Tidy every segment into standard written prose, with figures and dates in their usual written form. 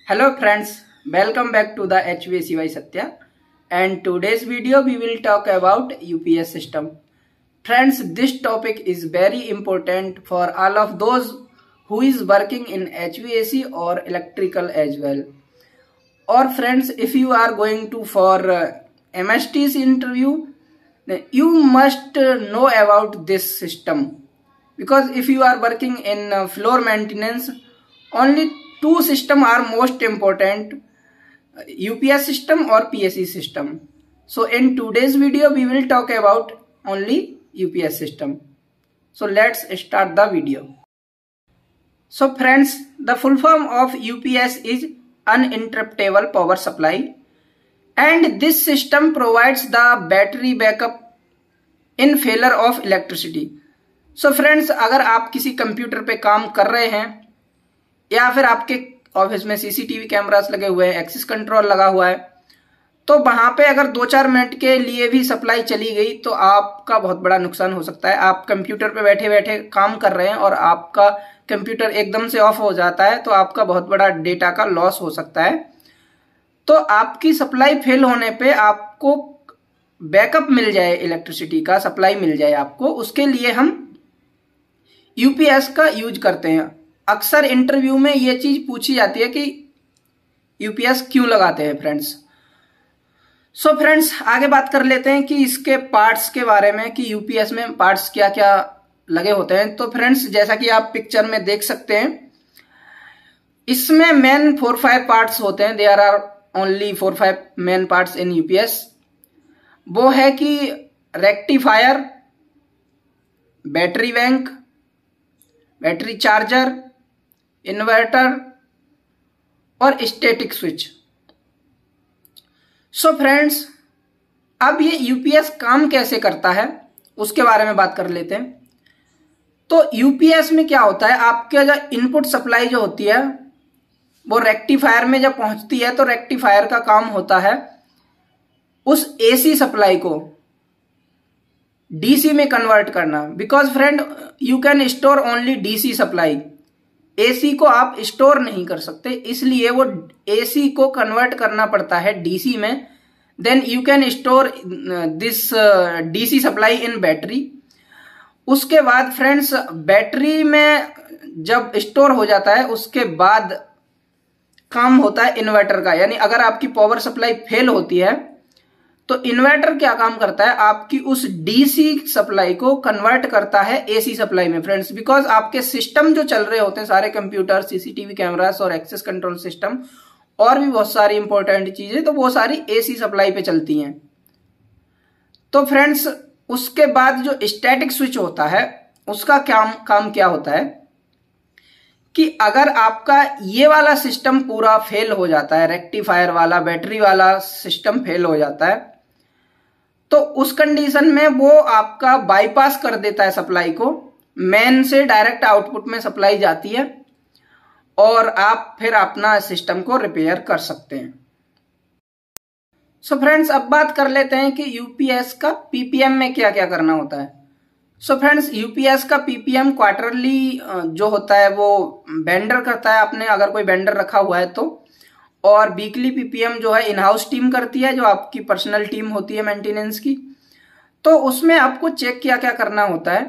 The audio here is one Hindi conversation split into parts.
Hello friends, welcome back to the HVACY Satya, and today's video we will talk about UPS system. Friends, this topic is very important for all of those who is working in HVAC or electrical as well. Or friends, if you are going to for MST's interview, you must know about this system, because if you are working in floor maintenance, only two systems are most important, UPS system or PSE system. So in today's video we will talk about only UPS system. So let's start the video. So friends, the full form of UPS is uninterruptible power supply, and this system provides the battery backup in failure of electricity. So friends, अगर आप किसी कंप्यूटर पे काम कर रहे हैं या फिर आपके ऑफिस में सीसीटीवी कैमरास लगे हुए हैं, एक्सेस कंट्रोल लगा हुआ है, तो वहां पे अगर 2-4 मिनट के लिए भी सप्लाई चली गई तो आपका बहुत बड़ा नुकसान हो सकता है। आप कंप्यूटर पे बैठे बैठे काम कर रहे हैं और आपका कंप्यूटर एकदम से ऑफ हो जाता है तो आपका बहुत बड़ा डेटा का लॉस हो सकता है। तो आपकी सप्लाई फेल होने पे आपको बैकअप मिल जाए, इलेक्ट्रिसिटी का सप्लाई मिल जाए आपको, उसके लिए हम यूपीएस का यूज करते हैं। अक्सर इंटरव्यू में ये चीज पूछी जाती है कि यूपीएस क्यों लगाते हैं फ्रेंड्स। सो फ्रेंड्स, आगे बात कर लेते हैं कि इसके पार्ट्स के बारे में, कि यूपीएस में पार्ट्स क्या क्या लगे होते हैं। तो फ्रेंड्स, जैसा कि आप पिक्चर में देख सकते हैं, इसमें मेन 4-5 पार्ट्स होते हैं। There are only 4-5 main parts in UPS. वो है कि rectifier, battery bank, battery charger, inverter और स्टैटिक स्विच। सो फ्रेंड्स, अब ये यूपीएस काम कैसे करता है उसके बारे में बात कर लेते हैं। तो यूपीएस में क्या होता है, आपके जो इनपुट सप्लाई जो होती है वो रेक्टिफायर में जब पहुंचती है तो रेक्टिफायर का काम होता है उस एसी सप्लाई को डीसी में कन्वर्ट करना। Because friend, you can store only DC supply, AC को आप स्टोर नहीं कर सकते, इसलिए वो एसी को कन्वर्ट करना पड़ता है डीसी में। Then you can store this DC supply in battery. उसके बाद फ्रेंड्स, बैटरी में जब स्टोर हो जाता है उसके बाद काम होता है इन्वर्टर का। यानी अगर आपकी पावर सप्लाई फेल होती है तो इन्वर्टर क्या काम करता है, आपकी उस डीसी सप्लाई को कन्वर्ट करता है एसी सप्लाई में फ्रेंड्स। बिकॉज आपके सिस्टम जो चल रहे होते हैं, सारे कंप्यूटर, सीसीटीवी कैमरास और एक्सेस कंट्रोल सिस्टम और भी बहुत सारी इंपॉर्टेंट चीजें, तो वो सारी एसी सप्लाई पे चलती हैं। तो फ्रेंड्स, उसके बाद जो स्टैटिक स्विच होता है उसका काम क्या होता है कि अगर आपका ये वाला सिस्टम पूरा फेल हो जाता है, रेक्टिफायर वाला, बैटरी वाला सिस्टम फेल हो जाता है, तो उस कंडीशन में वो आपका बाईपास कर देता है सप्लाई को, मेन से डायरेक्ट आउटपुट में सप्लाई जाती है और आप फिर अपना सिस्टम को रिपेयर कर सकते हैं। सो फ्रेंड्स, अब बात कर लेते हैं कि यूपीएस का पीपीएम में क्या क्या करना होता है। सो फ्रेंड्स, यूपीएस का पीपीएम क्वार्टरली जो होता है वो वेंडर करता है, आपने अगर कोई वेंडर रखा हुआ है तो। और वीकली पीपीएम जो है इन हाउस टीम करती है, जो आपकी पर्सनल टीम होती है मेंटेनेंस की। तो उसमें आपको चेक क्या क्या करना होता है।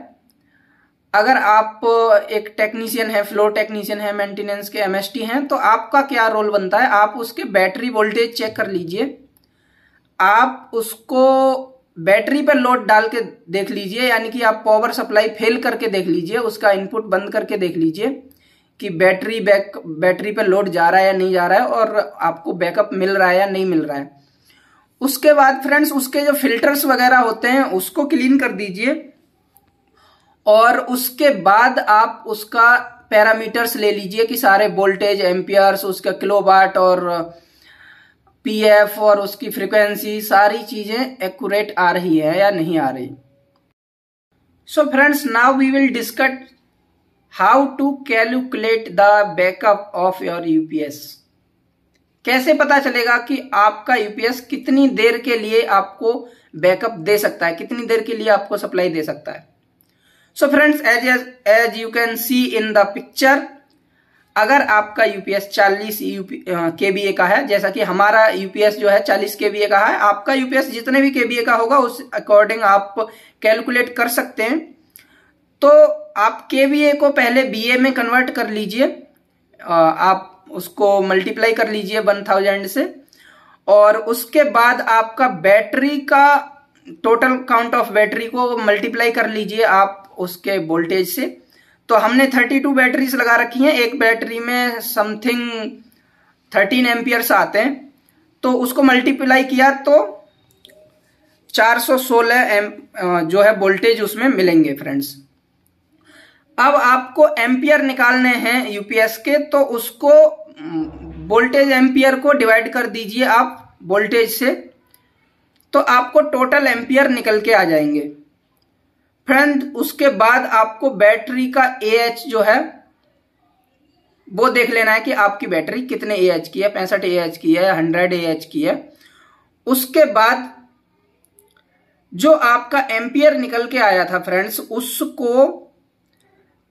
अगर आप एक टेक्नीशियन है, फ्लोर टेक्नीशियन है, मेंटेनेंस के एमएसटी हैं, तो आपका क्या रोल बनता है, आप उसके बैटरी वोल्टेज चेक कर लीजिए। आप उसको बैटरी पर लोड डाल के देख लीजिए, यानी कि आप पावर सप्लाई फेल करके देख लीजिए, उसका इनपुट बंद करके देख लीजिए कि बैटरी पे लोड जा रहा है या नहीं जा रहा है और आपको बैकअप मिल रहा है या नहीं मिल रहा है। उसके बाद फ्रेंड्स, उसके जो फिल्टर्स वगैरह होते हैं उसको क्लीन कर दीजिए और उसके बाद आप उसका पैरामीटर्स ले लीजिए कि सारे वोल्टेज, एम्पियर्स, उसका किलोवाट और पीएफ और उसकी फ्रीक्वेंसी, सारी चीजें एक्यूरेट आ रही है या नहीं आ रही। So friends, now we will discuss how to calculate the backup of your UPS. कैसे पता चलेगा कि आपका यूपीएस कितनी देर के लिए आपको बैकअप दे सकता है, कितनी देर के लिए आपको सप्लाई दे सकता है। So friends, as you can see in the picture, अगर आपका यूपीएस 40 केवीए का है, जैसा कि हमारा यूपीएस जो है 40 केवीए का है, आपका यूपीएस जितने भी केवीए का होगा उस अकॉर्डिंग आप कैलकुलेट कर सकते हैं। तो आप केवीए को पहले बीए में कन्वर्ट कर लीजिए, आप उसको मल्टीप्लाई कर लीजिए 1000 से, और उसके बाद आपका बैटरी का टोटल काउंट ऑफ बैटरी को मल्टीप्लाई कर लीजिए आप उसके वोल्टेज से। तो हमने 32 बैटरीज लगा रखी हैं, एक बैटरी में समथिंग 13 एम्पियर्स आते हैं, तो उसको मल्टीप्लाई किया तो 416 जो है वोल्टेज उसमें मिलेंगे फ्रेंड्स। अब आपको एम्पियर निकालने हैं यूपीएस के, तो उसको वोल्टेज एम्पियर को डिवाइड कर दीजिए आप वोल्टेज से, तो आपको टोटल एम्पियर निकल के आ जाएंगे फ्रेंड। उसके बाद आपको बैटरी का AH जो है वो देख लेना है कि आपकी बैटरी कितने AH की है, 65 AH की है, 100 AH की है। उसके बाद जो आपका एम्पियर निकल के आया था फ्रेंड्स, उसको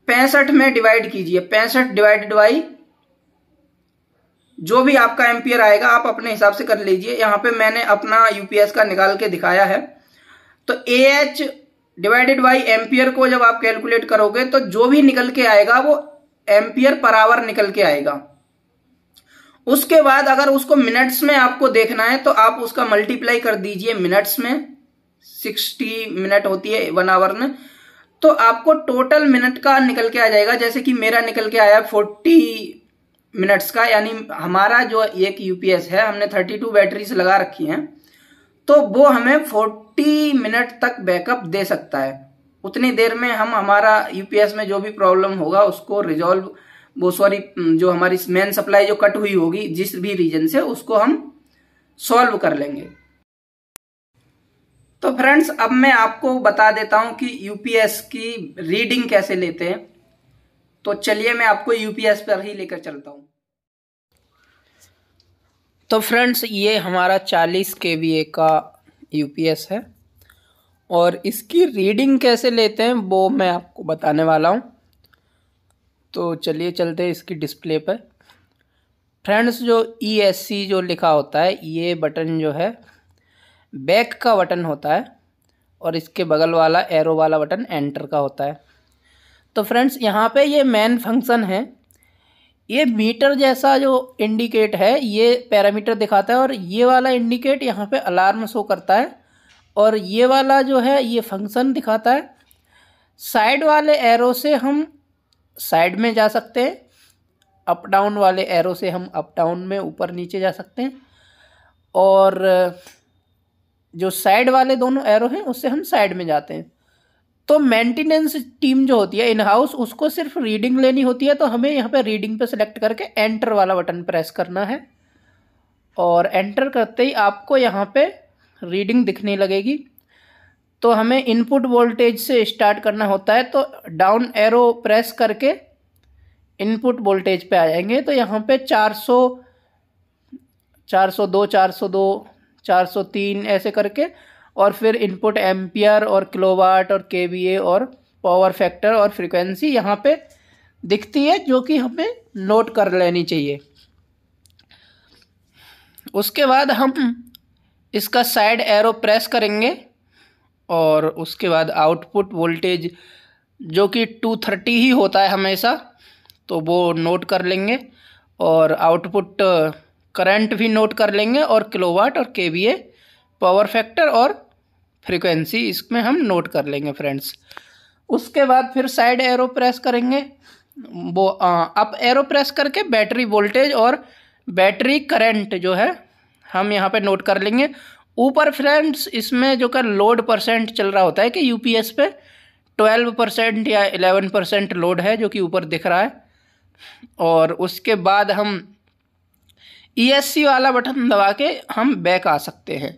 65 में डिवाइड कीजिए, 65 डिवाइडेड बाई जो भी आपका एम्पियर आएगा आप अपने हिसाब से कर लीजिए। यहां पे मैंने अपना यूपीएस का निकाल के दिखाया है। तो AH डिवाइडेड बाई एम्पियर को जब आप कैलकुलेट करोगे तो जो भी निकल के आएगा वो एम्पियर पर आवर निकल के आएगा। उसके बाद अगर उसको मिनट्स में आपको देखना है तो आप उसका मल्टीप्लाई कर दीजिए मिनट्स में, 60 मिनट होती है 1 आवर में, तो आपको टोटल मिनट का निकल के आ जाएगा। जैसे कि मेरा निकल के आया 40 मिनट्स का, यानी हमारा जो एक यूपीएस है हमने 32 बैटरीज लगा रखी हैं, तो वो हमें 40 मिनट तक बैकअप दे सकता है। उतनी देर में हम हमारा यूपीएस में जो भी प्रॉब्लम होगा उसको रिजॉल्व, जो हमारी मेन सप्लाई जो कट हुई होगी जिस भी रीजन से, उसको हम सॉल्व कर लेंगे। तो फ्रेंड्स अब मैं आपको बता देता हूं कि यूपीएस की रीडिंग कैसे लेते हैं। तो चलिए मैं आपको यूपीएस पर ही लेकर चलता हूं। तो फ्रेंड्स ये हमारा 40 केवीए का यूपीएस है और इसकी रीडिंग कैसे लेते हैं वो मैं आपको बताने वाला हूं। तो चलिए चलते हैं इसकी डिस्प्ले पर। फ्रेंड्स जो ESC जो लिखा होता है, ये बटन जो है बैक का बटन होता है और इसके बगल वाला एरो वाला बटन एंटर का होता है। तो फ्रेंड्स यहाँ पे ये मेन फंक्शन है, ये मीटर जैसा जो इंडिकेट है ये पैरामीटर दिखाता है और ये वाला इंडिकेट यहाँ पे अलार्म शो करता है, और ये वाला जो है ये फंक्शन दिखाता है। साइड वाले एरो से हम साइड में जा सकते हैं, अप डाउन वाले एरो से हम अप डाउन में ऊपर नीचे जा सकते हैं, और जो साइड वाले दोनों एरो हैं उससे हम साइड में जाते हैं। तो मेंटेनेंस टीम जो होती है इन हाउस, उसको सिर्फ रीडिंग लेनी होती है, तो हमें यहाँ पे रीडिंग पे सेलेक्ट करके एंटर वाला बटन प्रेस करना है, और एंटर करते ही आपको यहाँ पे रीडिंग दिखने लगेगी। तो हमें इनपुट वोल्टेज से स्टार्ट करना होता है, तो डाउन एरो प्रेस करके इनपुट वोल्टेज पे आ जाएंगे। तो यहाँ पे 400, 402, 402, 403 ऐसे करके, और फिर इनपुट एम्पियर और किलोवाट और केवीए और पावर फैक्टर और फ्रीक्वेंसी यहाँ पे दिखती है, जो कि हमें नोट कर लेनी चाहिए। उसके बाद हम इसका साइड एरो प्रेस करेंगे और उसके बाद आउटपुट वोल्टेज जो कि 230 ही होता है हमेशा, तो वो नोट कर लेंगे, और आउटपुट करंट भी नोट कर लेंगे, और किलोवाट और केवीए, पावर फैक्टर और फ्रीक्वेंसी इसमें हम नोट कर लेंगे फ्रेंड्स। उसके बाद फिर साइड एरो प्रेस करेंगे, वो अप एरो प्रेस करके बैटरी वोल्टेज और बैटरी करंट जो है हम यहाँ पे नोट कर लेंगे। ऊपर फ्रेंड्स इसमें जो का लोड परसेंट चल रहा होता है कि यूपीएस पे 12% या 11% लोड है, जो कि ऊपर दिख रहा है। और उसके बाद हम ESC वाला बटन दबा के हम बैक आ सकते हैं।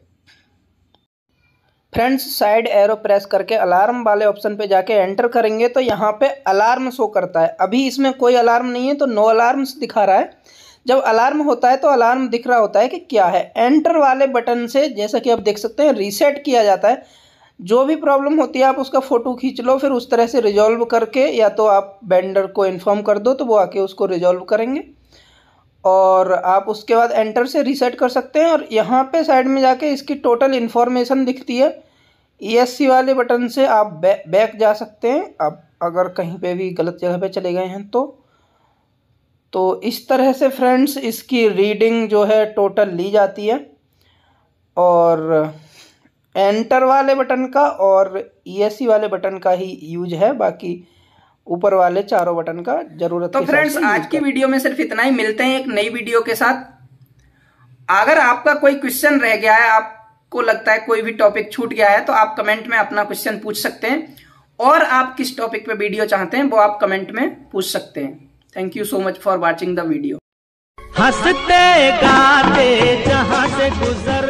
फ्रेंड्स साइड एरो प्रेस करके अलार्म वाले ऑप्शन पे जाके एंटर करेंगे तो यहाँ पे अलार्म शो करता है। अभी इसमें कोई अलार्म नहीं है, तो नो अलार्म्स दिखा रहा है। जब अलार्म होता है तो अलार्म दिख रहा होता है कि क्या है। एंटर वाले बटन से जैसा कि आप देख सकते हैं रीसेट किया जाता है। जो भी प्रॉब्लम होती है आप उसका फ़ोटो खींच लो, फिर उस तरह से रिजॉल्व करके या तो आप वेंडर को इन्फॉर्म कर दो तो वो आके उसको रिजॉल्व करेंगे, और आप उसके बाद एंटर से रीसेट कर सकते हैं। और यहाँ पे साइड में जाके इसकी टोटल इन्फॉर्मेशन दिखती है, ESC वाले बटन से आप बैक जा सकते हैं। आप अगर कहीं पे भी गलत जगह पे चले गए हैं तो इस तरह से फ्रेंड्स इसकी रीडिंग जो है टोटल ली जाती है, और एंटर वाले बटन का और ESC वाले बटन का ही यूज है, बाकी ऊपर वाले चारों बटन का जरूरत। तो फ्रेंड्स आज की वीडियो में सिर्फ इतना ही, मिलते हैं एक नई वीडियो के साथ। अगर आपका कोई क्वेश्चन रह गया है, आपको लगता है कोई भी टॉपिक छूट गया है, तो आप कमेंट में अपना क्वेश्चन पूछ सकते हैं, और आप किस टॉपिक पे वीडियो चाहते हैं वो आप कमेंट में पूछ सकते हैं। Thank you so much for watching the video. हंसते गाते जहां से गुजर